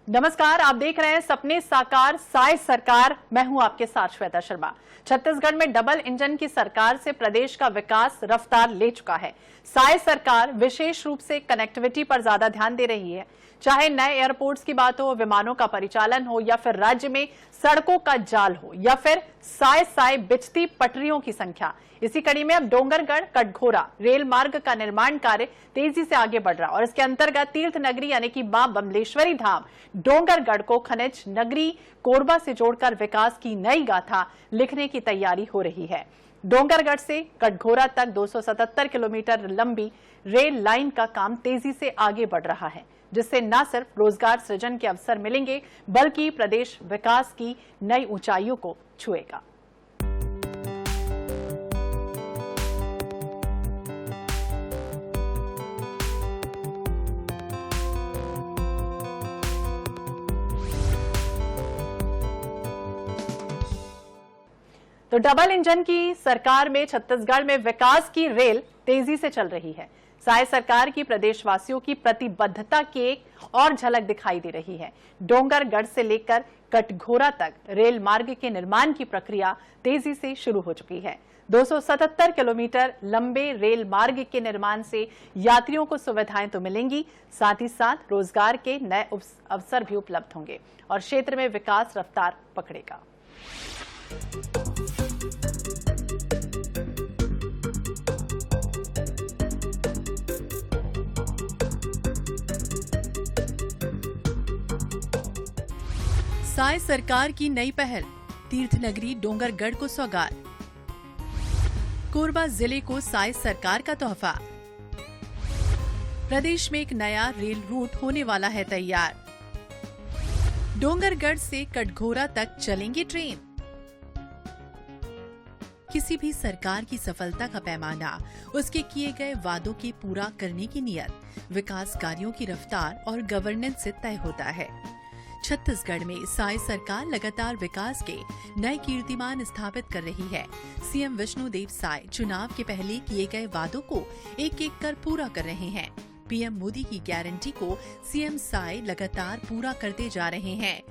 नमस्कार, आप देख रहे हैं सपने साकार साय सरकार। मैं हूं आपके साथ श्वेता शर्मा। छत्तीसगढ़ में डबल इंजन की सरकार से प्रदेश का विकास रफ्तार ले चुका है। साय सरकार विशेष रूप से कनेक्टिविटी पर ज्यादा ध्यान दे रही है। चाहे नए एयरपोर्ट्स की बात हो, विमानों का परिचालन हो या फिर राज्य में सड़कों का जाल हो या फिर साय साय बिछती पटरियों की संख्या। इसी कड़ी में अब डोंगरगढ़ कटघोरा रेल मार्ग का निर्माण कार्य तेजी से आगे बढ़ रहा और इसके अंतर्गत तीर्थ नगरी यानी कि मां बमलेश्वरी धाम डोंगरगढ़ को खनिज नगरी कोरबा से जोड़कर विकास की नई गाथा लिखने की तैयारी हो रही है। डोंगरगढ़ से कटघोरा तक 277 किलोमीटर लंबी रेल लाइन का काम तेजी से आगे बढ़ रहा है, जिससे न सिर्फ रोजगार सृजन के अवसर मिलेंगे बल्कि प्रदेश विकास की नई ऊंचाइयों को छुएगा। तो डबल इंजन की सरकार में छत्तीसगढ़ में विकास की रेल तेजी से चल रही है। साय सरकार की प्रदेशवासियों की प्रतिबद्धता की एक और झलक दिखाई दे रही है। डोंगरगढ़ से लेकर कटघोरा तक रेल मार्ग के निर्माण की प्रक्रिया तेजी से शुरू हो चुकी है। 277 किलोमीटर लंबे रेल मार्ग के निर्माण से यात्रियों को सुविधाएं तो मिलेंगी, साथ ही साथ रोजगार के नए अवसर भी उपलब्ध होंगे और क्षेत्र में विकास रफ्तार पकड़ेगा। साय सरकार की नई पहल, तीर्थ नगरी डोंगरगढ़ को सौगात। कोरबा जिले को साय सरकार का तोहफा। प्रदेश में एक नया रेल रूट होने वाला है तैयार। डोंगरगढ़ से कटघोरा तक चलेंगी ट्रेन। किसी भी सरकार की सफलता का पैमाना उसके किए गए वादों के पूरा करने की नियत, विकास कार्यों की रफ्तार और गवर्नेंस से तय होता है। छत्तीसगढ़ में साय सरकार लगातार विकास के नए कीर्तिमान स्थापित कर रही है। सीएम विष्णुदेव साय चुनाव के पहले किए गए वादों को एक एक कर पूरा कर रहे हैं। पीएम मोदी की गारंटी को सीएम साय लगातार पूरा करते जा रहे हैं।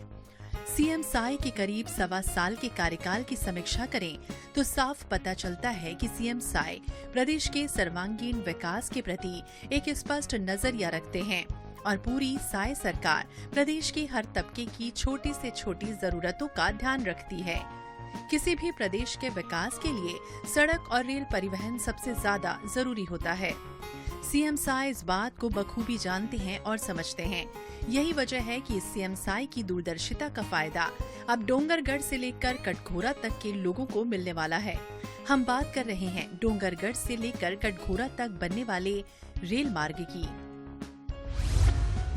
सीएम साय के करीब 1.25 साल के कार्यकाल की समीक्षा करें तो साफ पता चलता है कि सीएम साय प्रदेश के सर्वांगीण विकास के प्रति एक स्पष्ट नजरिया रखते हैं और पूरी साय सरकार प्रदेश के हर तबके की छोटी से छोटी जरूरतों का ध्यान रखती है। किसी भी प्रदेश के विकास के लिए सड़क और रेल परिवहन सबसे ज्यादा जरूरी होता है। सीएम साय इस बात को बखूबी जानते हैं और समझते हैं। यही वजह है कि सीएम साय की दूरदर्शिता का फायदा अब डोंगरगढ़ से लेकर कटघोरा तक के लोगों को मिलने वाला है। हम बात कर रहे हैं डोंगरगढ़ से लेकर कटघोरा तक बनने वाले रेल मार्ग की।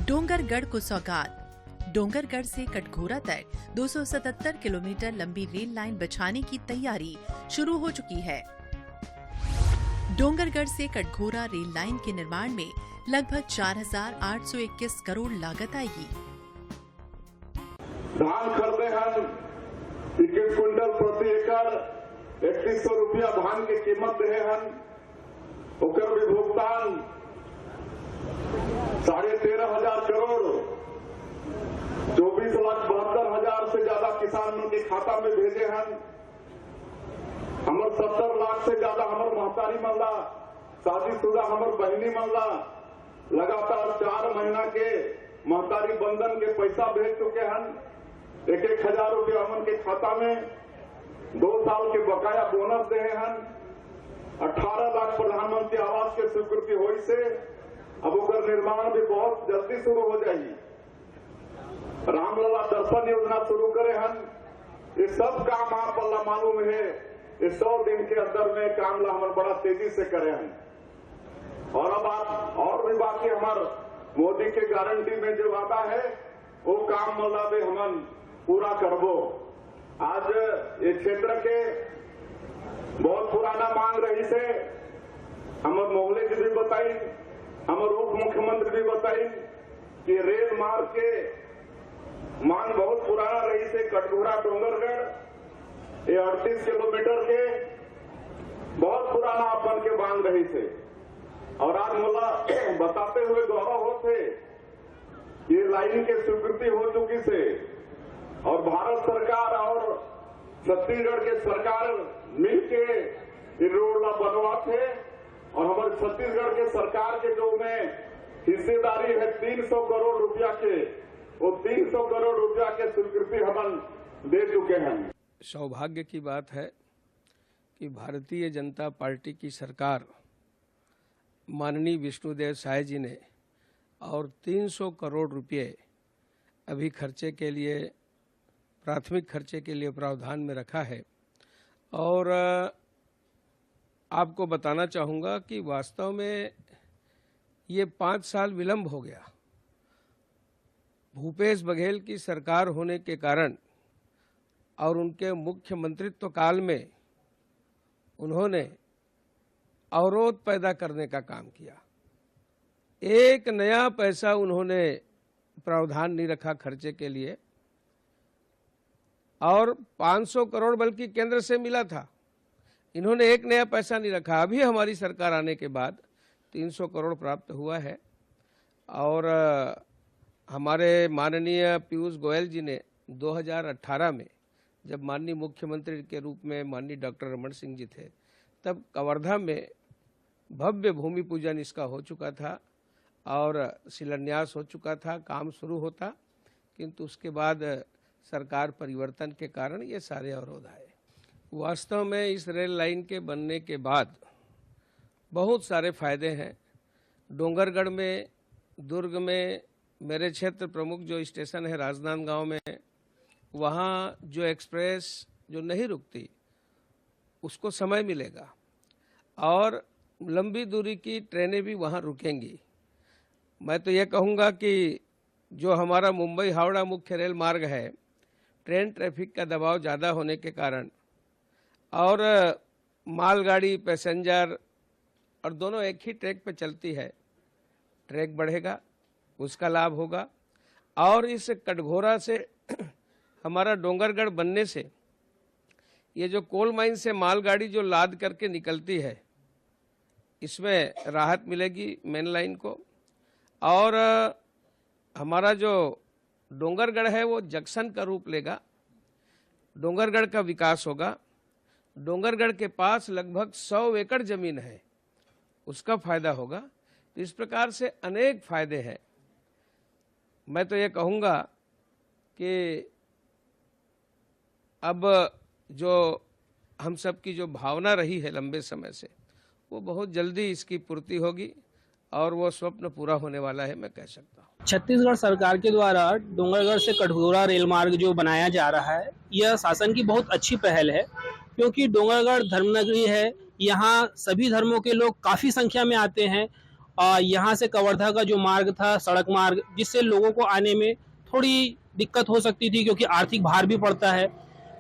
डोंगरगढ़ को सौगात। डोंगरगढ़ से कटघोरा तक 277 किलोमीटर लंबी रेल लाइन बिछाने की तैयारी शुरू हो चुकी है। डोंगरगढ़ से कटघोरा रेल लाइन के निर्माण में लगभग 4,821 करोड़ लागत आएगी। धान खरीदे हैं 21 क्विंटल प्रति एकड़, 3100 रुपया धान की कीमत रहे हैं। ओकर भी भुगतान 13,500 करोड़, 24,72,000 से ज्यादा किसानों के खाता में भेजे हैं। हमर 70 लाख से ज्यादा हमर महतारी मल्ला, शादीशुदा हमर बहनी मल्ला लगातार 4 महीना के महतारी बंधन के पैसा भेज चुके हैं। 1-1 हजार रुपया हमन के खाता में 2 साल के बकाया बोनस दे हैं। 18 लाख प्रधानमंत्री आवास के स्वीकृति हुई से अब ओकर निर्माण भी बहुत जल्दी शुरू हो जाएगी। रामलला दर्शन योजना शुरू करे हैं। ये सब काम आप अल्लाह मालूम है, ये 100 दिन के अंदर में काम ला हम बड़ा तेजी से करे हैं। और अब आप और भी बाकी हमारे मोदी के गारंटी में जो वादा है वो काम मतलब भी हम पूरा करबो। आज ये क्षेत्र के बहुत पुराना मांग रही से हमारे मोहल्ले जी भी बताई, हमारे उप मुख्यमंत्री भी बताई कि रेल मार्ग के मांग बहुत पुराना रही से कटघोरा डोंगरगढ़ ये 38 किलोमीटर के बहुत पुराना अपन के मांग रही से। और आज मुला बताते हुए गौरव होते ये लाइन की स्वीकृति हो चुकी से और भारत सरकार और छत्तीसगढ़ के सरकार मिलके ये रोड बनवा थे और हमारे छत्तीसगढ़ के सरकार के जो में हिस्सेदारी है 300 करोड़ रुपया के, वो 300 करोड़ रुपया के स्वीकृति हम दे चुके हैं। सौभाग्य की बात है कि भारतीय जनता पार्टी की सरकार माननीय विष्णुदेव साय जी ने और 300 करोड़ रुपये अभी खर्चे के लिए, प्राथमिक खर्चे के लिए प्रावधान में रखा है। और आपको बताना चाहूँगा कि वास्तव में ये 5 साल विलंब हो गया। भूपेश बघेल की सरकार होने के कारण और उनके मुख्यमंत्रित्व काल में उन्होंने अवरोध पैदा करने का काम किया। एक नया पैसा उन्होंने प्रावधान नहीं रखा खर्चे के लिए और 500 करोड़ बल्कि केंद्र से मिला था, इन्होंने एक नया पैसा नहीं रखा। अभी हमारी सरकार आने के बाद 300 करोड़ प्राप्त हुआ है और हमारे माननीय पीयूष गोयल जी ने 2018 में जब माननीय मुख्यमंत्री के रूप में माननीय डॉक्टर रमन सिंह जी थे, तब कवर्धा में भव्य भूमि पूजन इसका हो चुका था और शिलान्यास हो चुका था, काम शुरू होता, किंतु उसके बाद सरकार परिवर्तन के कारण ये सारे अवरोध आए। वास्तव में इस रेल लाइन के बनने के बाद बहुत सारे फायदे हैं। डोंगरगढ़ में, दुर्ग में, मेरे क्षेत्र प्रमुख जो स्टेशन है राजनांदगांव में, वहाँ जो एक्सप्रेस जो नहीं रुकती उसको समय मिलेगा और लंबी दूरी की ट्रेनें भी वहाँ रुकेंगी। मैं तो ये कहूँगा कि जो हमारा मुंबई हावड़ा मुख्य रेल मार्ग है, ट्रेन ट्रैफिक का दबाव ज़्यादा होने के कारण और मालगाड़ी, पैसेंजर और दोनों एक ही ट्रैक पे चलती है, ट्रैक बढ़ेगा, उसका लाभ होगा। और इस कटघोरा से हमारा डोंगरगढ़ बनने से ये जो कोल माइन से मालगाड़ी जो लाद करके निकलती है, इसमें राहत मिलेगी मेन लाइन को। और हमारा जो डोंगरगढ़ है वो जंक्शन का रूप लेगा, डोंगरगढ़ का विकास होगा। डोंगरगढ़ के पास लगभग 100 एकड़ जमीन है, उसका फायदा होगा। तो इस प्रकार से अनेक फायदे हैं। मैं तो ये कहूँगा कि अब जो हम सब की जो भावना रही है लंबे समय से, वो बहुत जल्दी इसकी पूर्ति होगी और वो स्वप्न पूरा होने वाला है, मैं कह सकता हूँ। छत्तीसगढ़ सरकार के द्वारा डोंगरगढ़ से कटघोरा रेल मार्ग जो बनाया जा रहा है, यह शासन की बहुत अच्छी पहल है, क्योंकि डोंगरगढ़ धर्मनगरी है। यहाँ सभी धर्मों के लोग काफ़ी संख्या में आते हैं और यहाँ से कवर्धा का जो मार्ग था, सड़क मार्ग, जिससे लोगों को आने में थोड़ी दिक्कत हो सकती थी क्योंकि आर्थिक भार भी पड़ता है।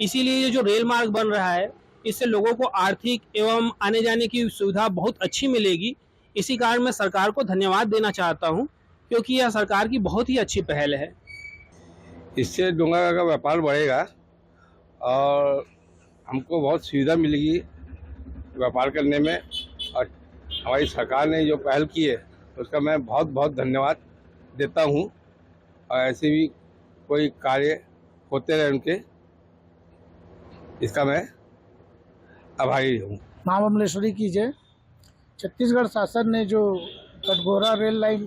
इसीलिए ये जो रेल मार्ग बन रहा है, इससे लोगों को आर्थिक एवं आने जाने की सुविधा बहुत अच्छी मिलेगी। इसी कारण मैं सरकार को धन्यवाद देना चाहता हूँ, क्योंकि यह सरकार की बहुत ही अच्छी पहल है। इससे डोंगरगढ़ का व्यापार बढ़ेगा और हमको बहुत सुविधा मिलेगी व्यापार करने में। और हमारी सरकार ने जो पहल की है उसका मैं बहुत बहुत धन्यवाद देता हूँ और ऐसे भी कोई कार्य होते रहे उनके, इसका मैं आभारी हूँ। मां बमलेश्वरी की जय। छत्तीसगढ़ शासन ने जो कटघोरा रेल लाइन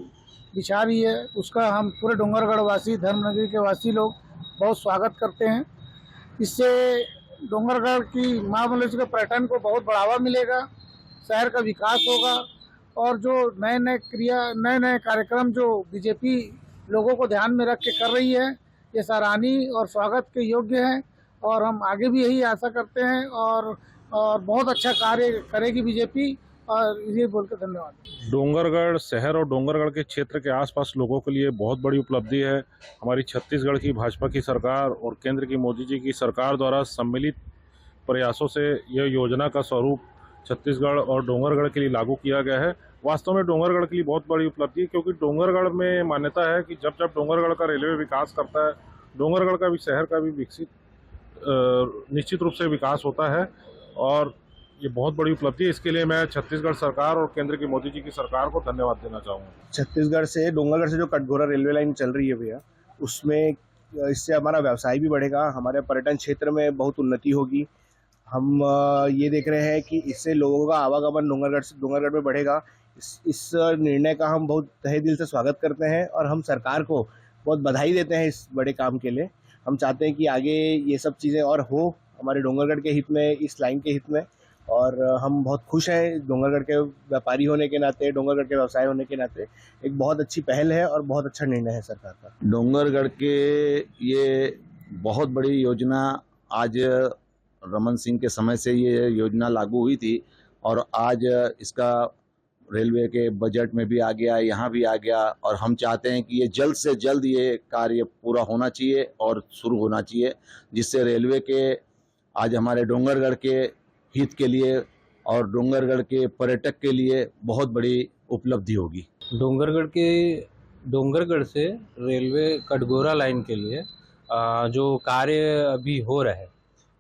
बिछा रही है, उसका हम पूरे डोंगरगढ़ वासी, धर्मनगरी के वासी लोग बहुत स्वागत करते हैं। इससे डोंगरगढ़ की मां बमलेश्वरी के पर्यटन को बहुत बढ़ावा मिलेगा, शहर का विकास होगा और जो नए नए कार्यक्रम जो बीजेपी लोगों को ध्यान में रख के कर रही है, ये सराहनीय और स्वागत के योग्य है और हम आगे भी यही आशा करते हैं और बहुत अच्छा कार्य करेगी बीजेपी। और ये बोलकर धन्यवाद। डोंगरगढ़ शहर और डोंगरगढ़ के क्षेत्र के आसपास लोगों के लिए बहुत बड़ी उपलब्धि है। हमारी छत्तीसगढ़ की भाजपा की सरकार और केंद्र की मोदी जी की सरकार द्वारा सम्मिलित प्रयासों से यह योजना का स्वरूप छत्तीसगढ़ और डोंगरगढ़ के लिए लागू किया गया है। वास्तव में डोंगरगढ़ के लिए बहुत बड़ी उपलब्धि है, क्योंकि डोंगरगढ़ में मान्यता है कि जब डोंगरगढ़ का रेलवे विकास करता है, डोंगरगढ़ का भी, शहर का भी विकसित निश्चित रूप से विकास होता है। और ये बहुत बड़ी उपलब्धि है। इसके लिए मैं छत्तीसगढ़ सरकार और केंद्र की मोदी जी की सरकार को धन्यवाद देना चाहूँगा। छत्तीसगढ़ से डोंगरगढ़ से जो कटघोरा रेलवे लाइन चल रही है भैया, उसमें इससे हमारा व्यवसाय भी बढ़ेगा, हमारे पर्यटन क्षेत्र में बहुत उन्नति होगी। हम ये देख रहे हैं कि इससे लोगों का आवागमन डोंगरगढ़ में बढ़ेगा। इस निर्णय का हम बहुत तहे दिल से स्वागत करते हैं और हम सरकार को बहुत बधाई देते हैं इस बड़े काम के लिए। हम चाहते हैं कि आगे ये सब चीज़ें और हो हमारे डोंगरगढ़ के हित में, इस लाइन के हित में, और हम बहुत खुश हैं डोंगरगढ़ के व्यापारी होने के नाते, डोंगरगढ़ के व्यवसाय होने के नाते। एक बहुत अच्छी पहल है और बहुत अच्छा निर्णय है सरकार का। डोंगरगढ़ के ये बहुत बड़ी योजना, आज रमन सिंह के समय से ये योजना लागू हुई थी और आज इसका रेलवे के बजट में भी आ गया, यहाँ भी आ गया, और हम चाहते हैं कि ये जल्द से जल्द ये कार्य पूरा होना चाहिए और शुरू होना चाहिए, जिससे रेलवे के आज हमारे डोंगरगढ़ के हित के लिए और डोंगरगढ़ के पर्यटक के लिए बहुत बड़ी उपलब्धि होगी। डोंगरगढ़ से रेलवे कटघोरा लाइन के लिए जो कार्य अभी हो रहा है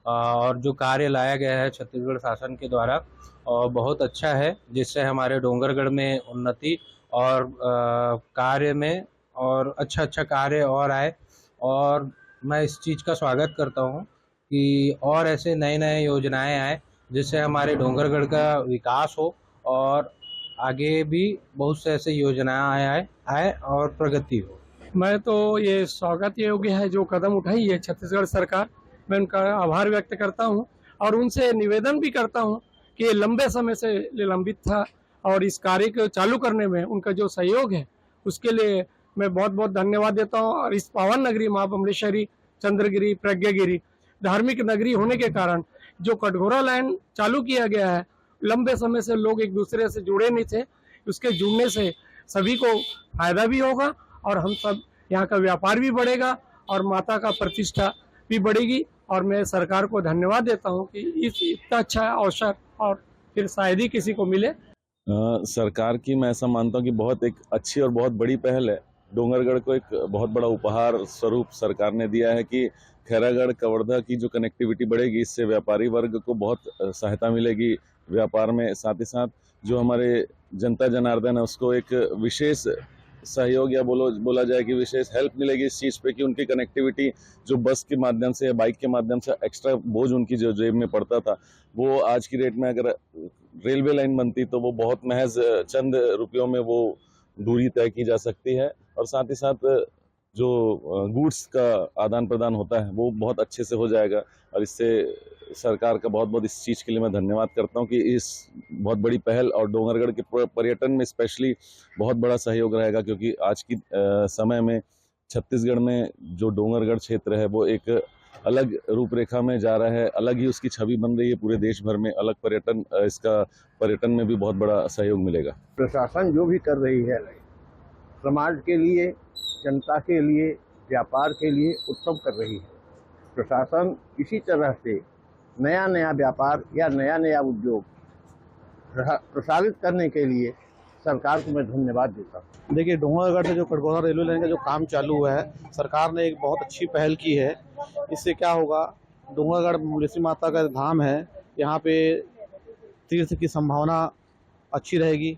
और जो कार्य लाया गया है छत्तीसगढ़ शासन के द्वारा, और बहुत अच्छा है, जिससे हमारे डोंगरगढ़ में उन्नति और कार्य में और अच्छा कार्य और आए। और मैं इस चीज़ का स्वागत करता हूँ कि और ऐसे नए योजनाएं आए, जिससे हमारे डोंगरगढ़ का विकास हो और आगे भी बहुत से ऐसे योजनाएं आए और प्रगति हो। मैं तो ये स्वागत योग्य है जो कदम उठाई है छत्तीसगढ़ सरकार, मैं उनका आभार व्यक्त करता हूँ और उनसे निवेदन भी करता हूँ कि ये लंबे समय से लंबित था और इस कार्य को चालू करने में उनका जो सहयोग है उसके लिए मैं बहुत बहुत धन्यवाद देता हूँ। और इस पावन नगरी माँ बमलेश्वरी, चंद्रगिरी, प्रज्ञागिरी धार्मिक नगरी होने के कारण जो कटघोरा लाइन चालू किया गया है, लंबे समय से लोग एक दूसरे से जुड़े नहीं थे, उसके जुड़ने से सभी को फायदा भी होगा और हम सब यहाँ का व्यापार भी बढ़ेगा और माता का प्रतिष्ठा भी बढ़ेगी। और मैं सरकार को धन्यवाद देता हूँ कि इस इतना अच्छा अवसर और फिर शायद ही किसी को मिले। सरकार की मैं ऐसा मानता हूँ कि बहुत एक अच्छी और बहुत बड़ी पहल है। डोंगरगढ़ को एक बहुत बड़ा उपहार स्वरूप सरकार ने दिया है कि खैरागढ़ कवर्धा की जो कनेक्टिविटी बढ़ेगी, इससे व्यापारी वर्ग को बहुत सहायता मिलेगी व्यापार में। साथ ही साथ जो हमारे जनता जनार्दन है उसको एक विशेष सहयोग या बोला जाए कि विशेष हेल्प मिलेगी इस चीज़ पे कि उनकी कनेक्टिविटी जो बस के माध्यम से, बाइक के माध्यम से एक्स्ट्रा बोझ उनकी जो जेब में पड़ता था, वो आज की डेट में अगर रेलवे लाइन बनती तो वो बहुत महज चंद रुपयों में वो दूरी तय की जा सकती है। और साथ ही साथ जो गुड्स का आदान प्रदान होता है वो बहुत अच्छे से हो जाएगा। और इससे सरकार का बहुत बहुत इस चीज़ के लिए मैं धन्यवाद करता हूँ कि इस बहुत बड़ी पहल और डोंगरगढ़ के पर्यटन में स्पेशली बहुत बड़ा सहयोग रहेगा, क्योंकि आज की समय में छत्तीसगढ़ में जो डोंगरगढ़ क्षेत्र है वो एक अलग रूपरेखा में जा रहा है, अलग ही उसकी छवि बन रही है पूरे देश भर में। अलग पर्यटन में भी बहुत बड़ा सहयोग मिलेगा। प्रशासन जो भी कर रही है समाज के लिए, जनता के लिए, व्यापार के लिए उत्तम कर रही है। प्रशासन इसी तरह से नया व्यापार या नया उद्योग प्रसारित करने के लिए सरकार को मैं धन्यवाद देता हूँ। देखिए, डोंगरगढ़ से जो कटघोरा रेलवे लाइन का जो काम चालू हुआ है, सरकार ने एक बहुत अच्छी पहल की है। इससे क्या होगा, डोंगरगढ़ बमलेश्वरी माता का धाम है, यहाँ पे तीर्थ की संभावना अच्छी रहेगी,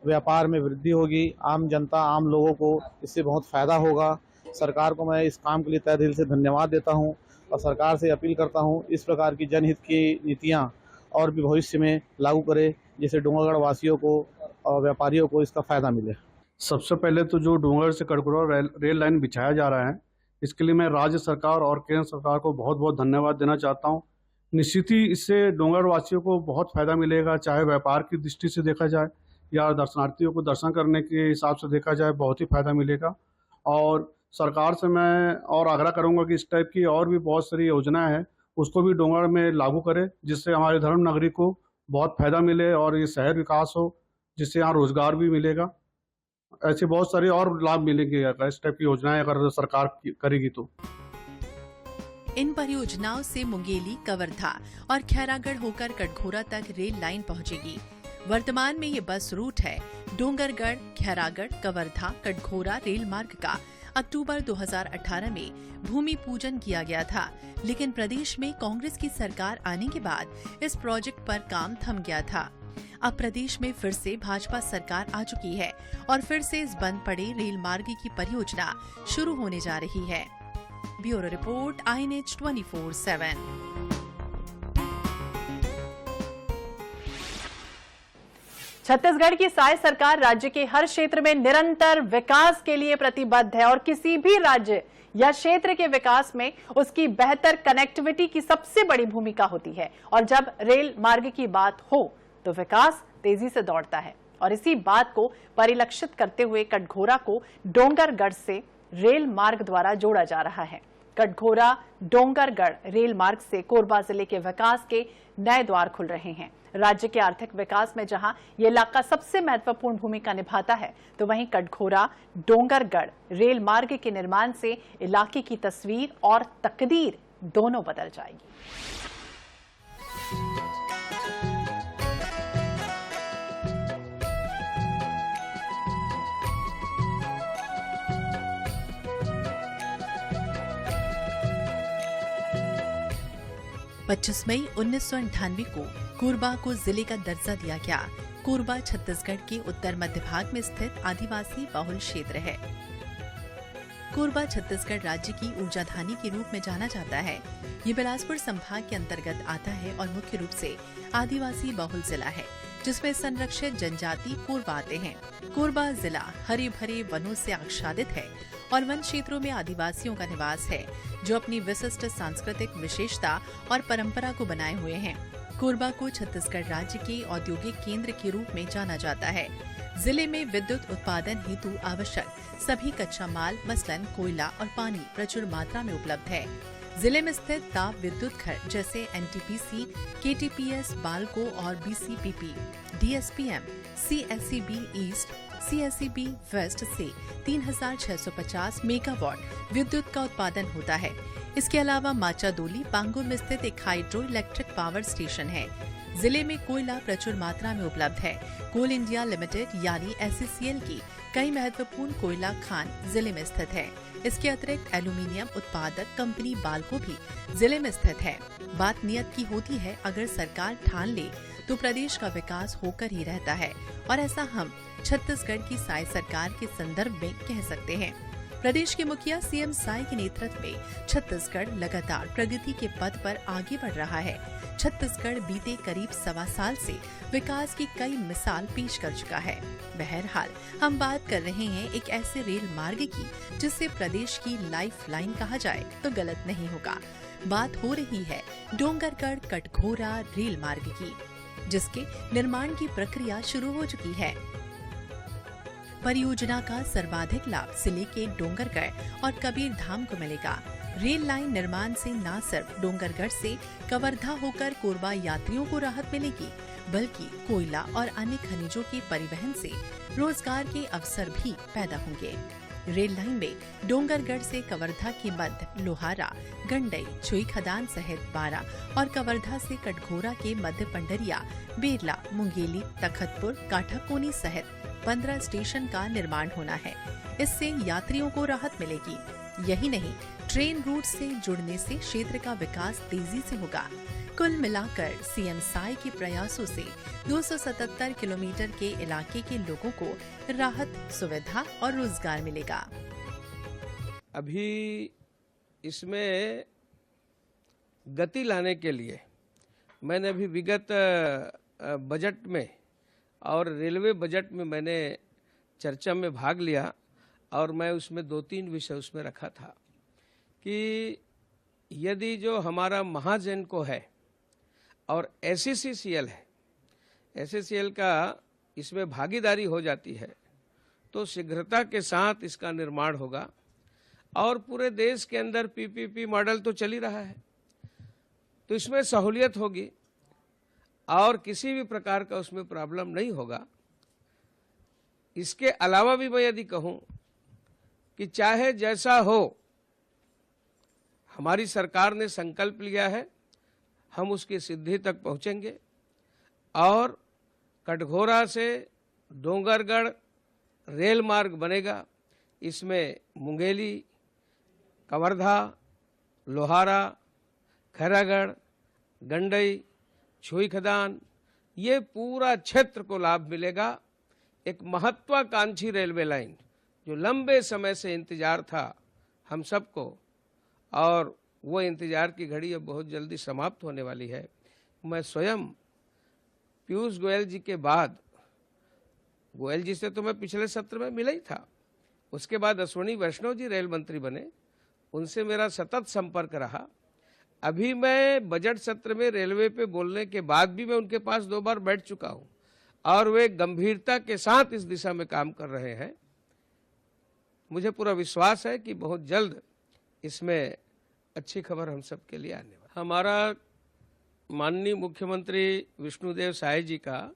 व्यापार में वृद्धि होगी, आम जनता, आम लोगों को इससे बहुत फ़ायदा होगा। सरकार को मैं इस काम के लिए तहे दिल से धन्यवाद देता हूँ और सरकार से अपील करता हूँ इस प्रकार की जनहित की नीतियाँ और भी भविष्य में लागू करे, जिससे डोंगरगढ़ वासियों को और व्यापारियों को इसका फ़ायदा मिले। सबसे पहले तो जो डोंगरगढ़ से कटघोरा रेल लाइन बिछाया जा रहा है, इसके लिए मैं राज्य सरकार और केंद्र सरकार को बहुत बहुत धन्यवाद देना चाहता हूँ। निश्चित ही इससे डोंगरगढ़ वासियों को बहुत फ़ायदा मिलेगा, चाहे व्यापार की दृष्टि से देखा जाए या दर्शनार्थियों को दर्शन करने के हिसाब से देखा जाए, बहुत ही फ़ायदा मिलेगा। और सरकार से मैं और आग्रह करूंगा कि इस टाइप की और भी बहुत सारी योजनाएं हैं, उसको भी डोंगरगढ़ में लागू करे, जिससे हमारे धर्म नगरी को बहुत फ़ायदा मिले और ये शहर विकास हो, जिससे यहाँ रोजगार भी मिलेगा। ऐसे बहुत सारे और लाभ मिलेंगे अगर इस टाइप की योजनाएं अगर सरकार करेगी तो। इन परियोजनाओं से मुंगेली, कवर्धा और खैरागढ़ होकर कटघोरा तक रेल लाइन पहुंचेगी। वर्तमान में ये बस रूट है डोंगरगढ़, खैरागढ़, कवर्धा, कटघोरा रेल मार्ग का। अक्टूबर 2018 में भूमि पूजन किया गया था, लेकिन प्रदेश में कांग्रेस की सरकार आने के बाद इस प्रोजेक्ट पर काम थम गया था। अब प्रदेश में फिर से भाजपा सरकार आ चुकी है और फिर से इस बंद पड़े रेल मार्ग की परियोजना शुरू होने जा रही है। Bureau report, INH 24/7। छत्तीसगढ़ की साय सरकार राज्य के हर क्षेत्र में निरंतर विकास के लिए प्रतिबद्ध है और किसी भी राज्य या क्षेत्र के विकास में उसकी बेहतर कनेक्टिविटी की सबसे बड़ी भूमिका होती है। और जब रेल मार्ग की बात हो तो विकास तेजी से दौड़ता है और इसी बात को परिलक्षित करते हुए कटघोरा को डोंगरगढ़ से रेल मार्ग द्वारा जोड़ा जा रहा है। कटघोरा डोंगरगढ़ रेल मार्ग से कोरबा जिले के विकास के नए द्वार खुल रहे हैं। राज्य के आर्थिक विकास में जहां ये इलाका सबसे महत्वपूर्ण भूमिका निभाता है, तो वहीं कटघोरा डोंगरगढ़ रेल मार्ग के निर्माण से इलाके की तस्वीर और तकदीर दोनों बदल जाएगी। 25 मई 1998 को कोरबा को जिले का दर्जा दिया गया। कोरबा छत्तीसगढ़ के उत्तर मध्य भाग में स्थित आदिवासी बहुल क्षेत्र है। कोरबा छत्तीसगढ़ राज्य की ऊर्जाधानी के रूप में जाना जाता है। ये बिलासपुर संभाग के अंतर्गत आता है और मुख्य रूप से आदिवासी बहुल जिला है, जिसमें संरक्षित जनजाति कोरबा आते हैं। कोरबा जिला हरे भरे वनों से आच्छादित है और वन क्षेत्रों में आदिवासियों का निवास है, जो अपनी विशिष्ट सांस्कृतिक विशेषता और परंपरा को बनाए हुए हैं। कोरबा को छत्तीसगढ़ राज्य के औद्योगिक केंद्र के रूप में जाना जाता है। जिले में विद्युत उत्पादन हेतु आवश्यक सभी कच्चा माल मसलन कोयला और पानी प्रचुर मात्रा में उपलब्ध है। जिले में स्थित ताप विद्युत घर जैसे NTPC, KTPS, बाल्को और BCPP, DSPM, CSEB east, CSEB west से 3650 मेगावाट विद्युत का उत्पादन होता है। इसके अलावा माचादोली पांगुर में स्थित एक हाइड्रो इलेक्ट्रिक पावर स्टेशन है। जिले में कोयला प्रचुर मात्रा में उपलब्ध है। कोल इंडिया लिमिटेड यानी SCCL की कई महत्वपूर्ण कोयला खान जिले में स्थित है। इसके अतिरिक्त एल्यूमीनियम उत्पादक कंपनी बाल्को भी जिले में स्थित है। बात नियत की होती है, अगर सरकार ठान ले तो प्रदेश का विकास होकर ही रहता है और ऐसा हम छत्तीसगढ़ की साय सरकार के संदर्भ में कह सकते हैं। प्रदेश के मुखिया CM साय के नेतृत्व में छत्तीसगढ़ लगातार प्रगति के पथ पर आगे बढ़ रहा है। छत्तीसगढ़ बीते करीब 1.25 साल से विकास की कई मिसाल पेश कर चुका है। बहरहाल हम बात कर रहे हैं एक ऐसे रेल मार्ग की जिसे प्रदेश की लाइफ लाइन कहा जाए तो गलत नहीं होगा। बात हो रही है डोंगरगढ़ कटघोरा रेल मार्ग की, जिसके निर्माण की प्रक्रिया शुरू हो चुकी है। परियोजना का सर्वाधिक लाभ जिले के डोंगरगढ़ और कबीरधाम को मिलेगा। रेल लाइन निर्माण से न सिर्फ डोंगरगढ़ से कवर्धा होकर कोरबा यात्रियों को राहत मिलेगी, बल्कि कोयला और अन्य खनिजों के परिवहन से रोजगार के अवसर भी पैदा होंगे। रेल लाइन में डोंगरगढ़ से कवर्धा के मध्य लोहारा, गंडई, छुई खदान सहित 12 और कवर्धा से कटघोरा के मध्य पंडरिया, बेरला, मुंगेली, तखतपुर, काठाकोनी सहित 15 स्टेशन का निर्माण होना है। इससे यात्रियों को राहत मिलेगी। यही नहीं, ट्रेन रूट से जुड़ने से क्षेत्र का विकास तेजी से होगा। कुल मिलाकर CM साय के प्रयासों से 277 किलोमीटर के इलाके के लोगों को राहत, सुविधा और रोजगार मिलेगा। अभी इसमें गति लाने के लिए मैंने अभी विगत बजट में और रेलवे बजट में मैंने चर्चा में भाग लिया और मैं उसमें 2-3 विषय उसमें रखा था कि यदि जो हमारा महाजेनको है और SCCL है, SCCL का इसमें भागीदारी हो जाती है तो शीघ्रता के साथ इसका निर्माण होगा। और पूरे देश के अंदर PPP मॉडल तो चल ही रहा है, तो इसमें सहूलियत होगी और किसी भी प्रकार का उसमें प्रॉब्लम नहीं होगा। इसके अलावा भी मैं यदि कहूं कि चाहे जैसा हो, हमारी सरकार ने संकल्प लिया है, हम उसकी सिद्धि तक पहुंचेंगे और कटघोरा से डोंगरगढ़ रेल मार्ग बनेगा इसमें मुंगेली, कवर्धा, लोहारा, खैरागढ़, गंडई, छुई खदान, ये पूरा क्षेत्र को लाभ मिलेगा। एक महत्वाकांक्षी रेलवे लाइन जो लंबे समय से इंतजार था हम सबको, और वो इंतजार की घड़ी अब बहुत जल्दी समाप्त होने वाली है। मैं स्वयं पीयूष गोयल जी के बाद, गोयल जी से तो मैं पिछले सत्र में मिला ही था, उसके बाद अश्विनी वैष्णव जी रेल मंत्री बने, उनसे मेरा सतत संपर्क रहा। अभी मैं बजट सत्र में रेलवे पे बोलने के बाद भी मैं उनके पास 2 बार बैठ चुका हूं और वे गंभीरता के साथ इस दिशा में काम कर रहे हैं। मुझे पूरा विश्वास है कि बहुत जल्द इसमें अच्छी खबर हम सब के लिए आने वाली। हमारा माननीय मुख्यमंत्री विष्णुदेव साय जी का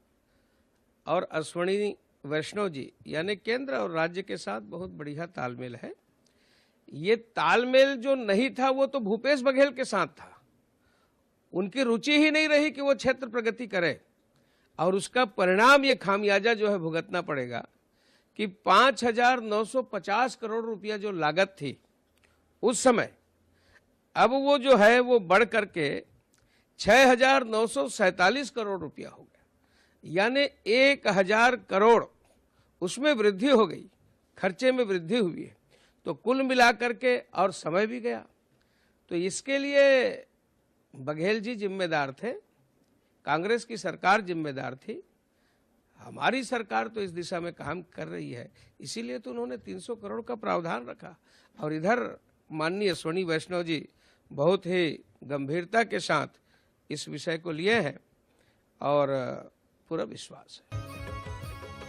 और अश्विनी वैष्णव जी यानी केंद्र और राज्य के साथ बहुत बढ़िया तालमेल है। ये तालमेल जो नहीं था वो तो भूपेश बघेल के साथ था, उनकी रुचि ही नहीं रही कि वो क्षेत्र प्रगति करे, और उसका परिणाम ये खामियाजा जो है भुगतना पड़ेगा कि 5,950 करोड़ रुपया जो लागत थी उस समय, अब वो जो है वो बढ़ करके 6,947 करोड़ रुपया हो गया, यानी 1,000 करोड़ उसमें वृद्धि हो गई, खर्चे में वृद्धि हुई है। तो कुल मिलाकर के, और समय भी गया, तो इसके लिए बघेल जी जिम्मेदार थे, कांग्रेस की सरकार जिम्मेदार थी, हमारी सरकार तो इस दिशा में काम कर रही है, इसीलिए तो उन्होंने 300 करोड़ का प्रावधान रखा। और इधर माननीय अश्विनी वैष्णव जी बहुत ही गंभीरता के साथ इस विषय को लिए हैं और पूरा विश्वास है।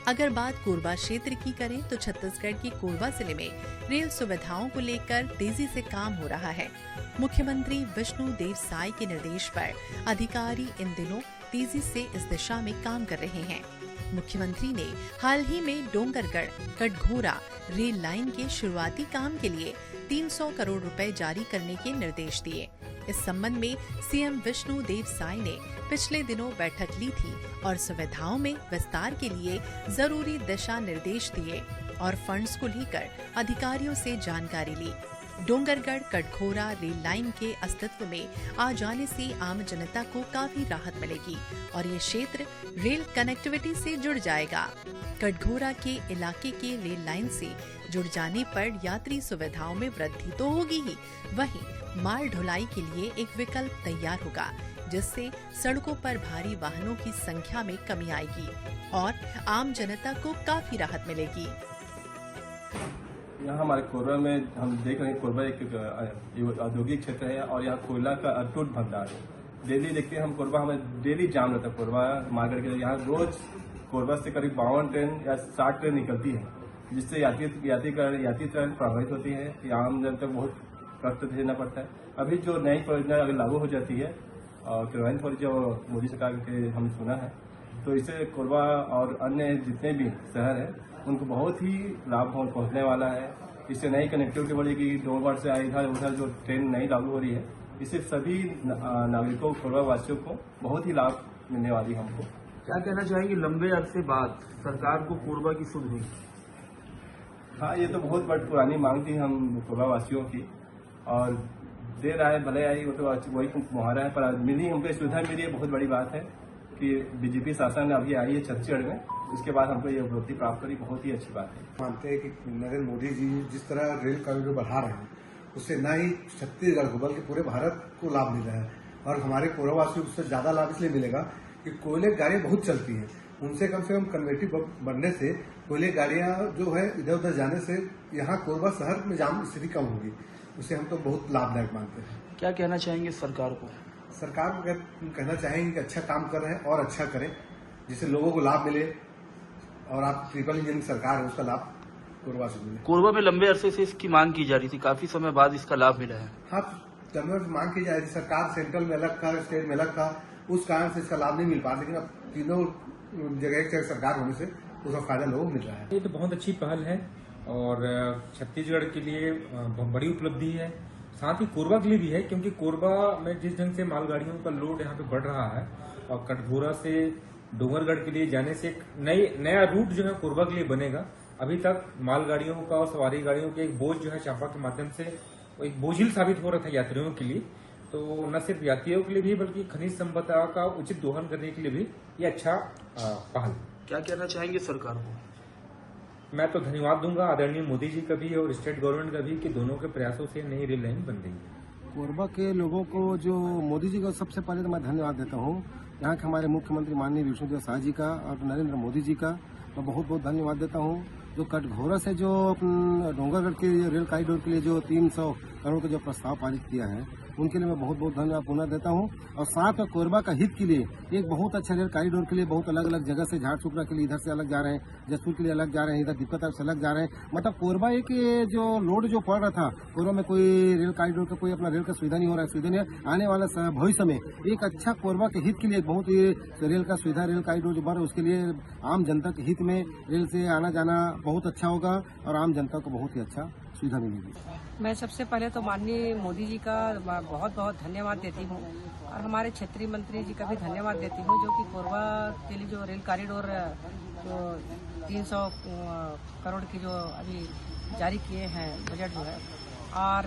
अगर बात कोरबा क्षेत्र की करें तो छत्तीसगढ़ के कोरबा जिले में रेल सुविधाओं को लेकर तेजी से काम हो रहा है। मुख्यमंत्री विष्णुदेव साय के निर्देश पर अधिकारी इन दिनों तेजी से इस दिशा में काम कर रहे हैं। मुख्यमंत्री ने हाल ही में डोंगरगढ़ कटघोरा रेल लाइन के शुरुआती काम के लिए 300 करोड़ रुपए जारी करने के निर्देश दिए। इस संबंध में सीएम विष्णुदेव साय ने पिछले दिनों बैठक ली थी और सुविधाओं में विस्तार के लिए जरूरी दिशा निर्देश दिए और फंड्स को लेकर अधिकारियों से जानकारी ली। डोंगरगढ़ कटघोरा रेल लाइन के अस्तित्व में आ जाने से आम जनता को काफी राहत मिलेगी और ये क्षेत्र रेल कनेक्टिविटी से जुड़ जाएगा। कटघोरा के इलाके के रेल लाइन से जुड़ जाने पर यात्री सुविधाओं में वृद्धि तो होगी ही, वहीं माल ढुलाई के लिए एक विकल्प तैयार होगा, जिससे सड़कों पर भारी वाहनों की संख्या में कमी आएगी और आम जनता को काफी राहत मिलेगी। यहाँ हमारे कोरबा में हम देख रहे हैं, कोरबा एक औद्योगिक क्षेत्र है और यहाँ कोयला का अटूट भंडार है। डेली देखते हैं हम कोरबा, हमें डेली जाम रहता है कोरबा मार्केट के। यहाँ रोज कोरबा से करीब 52 ट्रेन या 60 ट्रेन निकलती है, जिससे यात्री ट्रेन प्रभावित होती है। यहाँ आम जनता को बहुत कष्ट झेलना पड़ता है। अभी जो नई परियोजना अगर लागू हो जाती है और क्रियान्वित हो जो मोदी सरकार के हमने सुना है, तो इससे कोरबा और अन्य जितने भी शहर है उनको बहुत ही लाभ पहुंचने वाला है। इससे नई कनेक्टिविटी बढ़ेगी, डोंगरगढ़ से इधर उधर जो ट्रेन नई लागू हो रही है, इससे सभी नागरिकों कोरबा वासियों को बहुत ही लाभ मिलने वाली है। हमको क्या कहना चाहेंगे, लंबे अरसे बाद सरकार को कोरबा की सुध हुई? हाँ, ये तो बहुत बड़ी पुरानी मांग थी हम कोरबा वासियों की, और देर आए भले आई, वो तो वही मुहारा है, पर मिली हमको सुविधा मिली है। बहुत बड़ी बात है कि बीजेपी शासन अभी आई है छत्तीसगढ़ में, इसके बाद हमको ये उपलब्धि प्राप्त करी, बहुत ही अच्छी बात है। मानते हैं कि नरेंद्र मोदी जी जिस तरह रेल कॉरिडोर बढ़ा रहे हैं, उससे न ही छत्तीसगढ़ को बल्कि पूरे भारत को लाभ मिल रहा है, और हमारे कोरबावासियों को उससे ज्यादा लाभ इसलिए मिलेगा कि कोयले गाड़ियां बहुत चलती हैं, उनसे कम से कम कन्वेटिव बढ़ने से कोयले गाड़ियां जो है इधर उधर जाने से यहाँ कोरबा शहर में जाम स्थिति कम होगी, उसे हम तो बहुत लाभदायक मानते हैं। क्या कहना चाहेंगे सरकार को? सरकार को कहना चाहेंगे कि अच्छा काम कर रहे हैं और अच्छा करें, जिससे लोगों को लाभ मिले, और आप ट्रिपल इंजन सरकार है उसका लाभ कोरबा से मिले। कोरबा में लंबे अरसे से इसकी मांग की जा रही थी, काफी समय बाद इसका लाभ मिला है। हाँ, लंबे मांग की जा रही थी, सरकार सेंट्रल में अलग था, स्टेट में अलग था, उस कारण से इसका लाभ नहीं मिल पा, लेकिन अब तीनों जगह एक सरकार होने से उसका फायदा लोगों को मिल रहा है। ये तो बहुत अच्छी पहल है और छत्तीसगढ़ के लिए बड़ी उपलब्धि है, साथ ही कोरबा के लिए भी है, क्योंकि कोरबा में जिस ढंग से मालगाड़ियों का लोड यहाँ पे बढ़ रहा है और कटघोरा से डोंगरगढ़ के लिए जाने से एक नया रूट जो है कोरबा के लिए बनेगा। अभी तक मालगाड़ियों का और सवारी गाड़ियों के एक बोझ जो है चांपा के माध्यम से वो एक बोझिल साबित हो रहा था यात्रियों के लिए। तो न सिर्फ यात्रियों के लिए भी बल्कि खनिज संपदा का उचित दोहन करने के लिए भी ये अच्छा पहल। क्या कहना चाहेंगे सरकार को? मैं तो धन्यवाद दूंगा आदरणीय मोदी जी का भी और स्टेट गवर्नमेंट का भी कि दोनों के प्रयासों से नई रेल लाइन बन रही है। कोरबा के लोगों को जो मोदी जी को सबसे पहले तो मैं धन्यवाद देता हूँ। यहाँ के हमारे मुख्यमंत्री माननीय विष्णुदेव साय जी का और नरेंद्र मोदी जी का मैं बहुत बहुत धन्यवाद देता हूँ। जो कटघोरा से जो डोंगरगढ़ के रेल कॉरिडोर के लिए जो 300 करोड़ का जो प्रस्ताव पारित किया है उनके लिए मैं बहुत बहुत धन्यवाद पुनः देता हूं। और साथ में कोरबा का हित के लिए एक बहुत अच्छा रेल कॉरिडोर के लिए बहुत अलग अलग जगह से झारसुगड़ा के लिए इधर से अलग जा रहे हैं, जसपुर के लिए अलग जा रहे हैं, इधर दिक्कत से अलग जा रहे हैं। मतलब कोरबा एक जो लोड जो पड़ रहा था, कोरबा में कोई रेल कॉरिडोर का कोई अपना रेल का सुविधा नहीं हो रहा है, सुविधा नहीं। आने वाला भविष्य में एक अच्छा कोरबा के हित के लिए बहुत ही रेल का सुविधा रेल कॉरिडोर जो बन रहा है उसके लिए आम जनता के हित में रेल से आना जाना बहुत अच्छा होगा और आम जनता को बहुत ही अच्छा सुविधा मिलेगी। मैं सबसे पहले तो माननीय मोदी जी का बहुत बहुत धन्यवाद देती हूँ और हमारे क्षेत्रीय मंत्री जी का भी धन्यवाद देती हूँ जो कि कोरबा के लिए जो रेल कॉरिडोर जो 300 करोड़ की जो अभी जारी किए हैं बजट जो है, और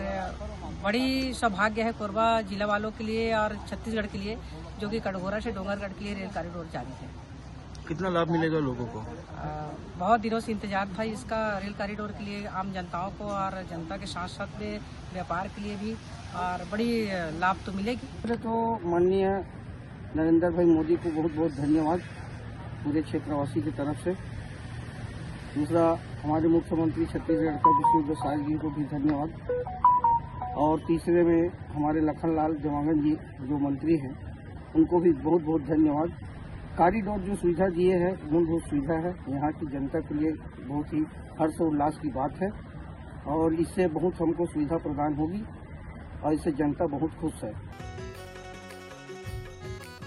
बड़ी सौभाग्य है कोरबा जिला वालों के लिए और छत्तीसगढ़ के लिए जो कि कटघोरा से डोंगरगढ़ के लिए रेल कॉरिडोर जारी है। कितना लाभ मिलेगा लोगों को? बहुत दिनों से इंतजार था इसका रेल कॉरिडोर के लिए आम जनताओं को और जनता के साथ साथ में व्यापार के लिए भी, और बड़ी लाभ तो मिलेगी। पहले तो माननीय नरेंद्र भाई मोदी को बहुत बहुत धन्यवाद पूरे क्षेत्रवासी की तरफ से। दूसरा हमारे मुख्यमंत्री छत्तीसगढ़ का विष्णुदेव साय जी को भी धन्यवाद। और तीसरे में हमारे लखनलाल जमावन जी जो मंत्री हैं उनको भी बहुत बहुत धन्यवाद। कॉरिडोर जो सुविधा दिए है मूलभूत सुविधा है, यहाँ की जनता के लिए बहुत ही हर्ष और उल्लास की बात है और इससे बहुत हमको सुविधा प्रदान होगी और इससे जनता बहुत खुश है।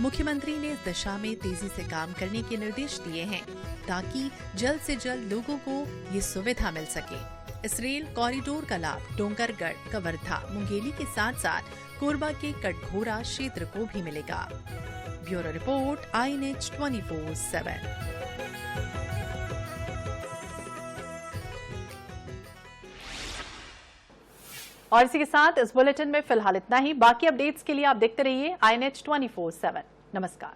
मुख्यमंत्री ने इस दिशा में तेजी से काम करने के निर्देश दिए हैं ताकि जल्द से जल्द लोगों को ये सुविधा मिल सके। इस रेल कॉरिडोर का लाभ डोंगरगढ़, कवर्धा, मुंगेली के साथ साथ कोरबा के कटघोरा क्षेत्र को भी मिलेगा। Bureau report, INH 24/7। और इसी के साथ इस बुलेटिन में फिलहाल इतना ही। बाकी अपडेट्स के लिए आप देखते रहिए INH 24/7। नमस्कार।